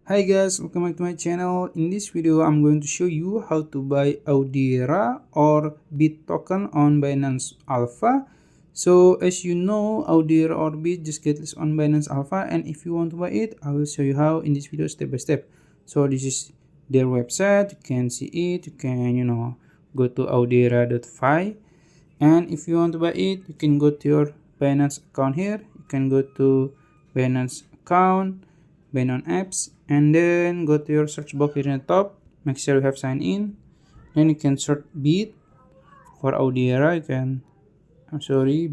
Hi guys, welcome back to my channel. In this video, I'm going to show you how to buy Audiera or BIT token on Binance Alpha. So as you know, Audiera or BIT just get listed on Binance Alpha, and if you want to buy it, I will show you how in this video step by step. So this is their website. You can see it. You can go to audiera.fi, and if you want to buy it, you can go to your Binance account here. You can go to Binance account, Binance apps, and then go to your search box here in the top. Make sure you have signed in. Then you can search bit for Audiera.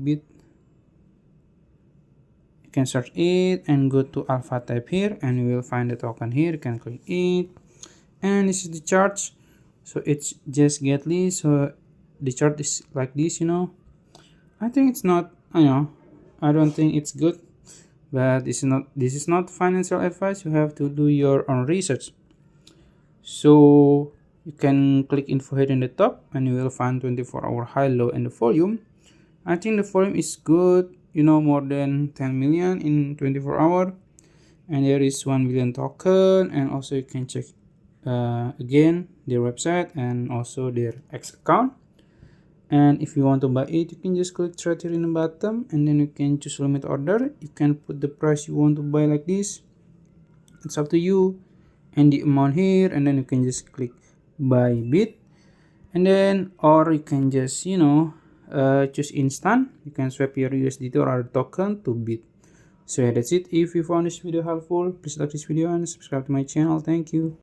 Bit. You can search it and go to alpha type here, and you will find the token here. You can click it, and this is the chart. So it's just get list. So the chart is like this. I think it's not. I don't think it's good, but this is not financial advice. You have to do your own research. So you can click info here in the top, and you will find 24-hour high, low, and the volume. I think the volume is good, more than 10 million in 24 hours, and there is 1 million token. And also you can check again their website and also their X account. And if you want to buy it, you can just click right here in the bottom, and then you can choose limit order. You can put the price you want to buy like this. It's up to you, and the amount here, and then you can just click buy bit, and then or you can just choose instant. You can swap your USDT or other token to bit. So yeah, that's it. If you found this video helpful, please like this video and subscribe to my channel. Thank you.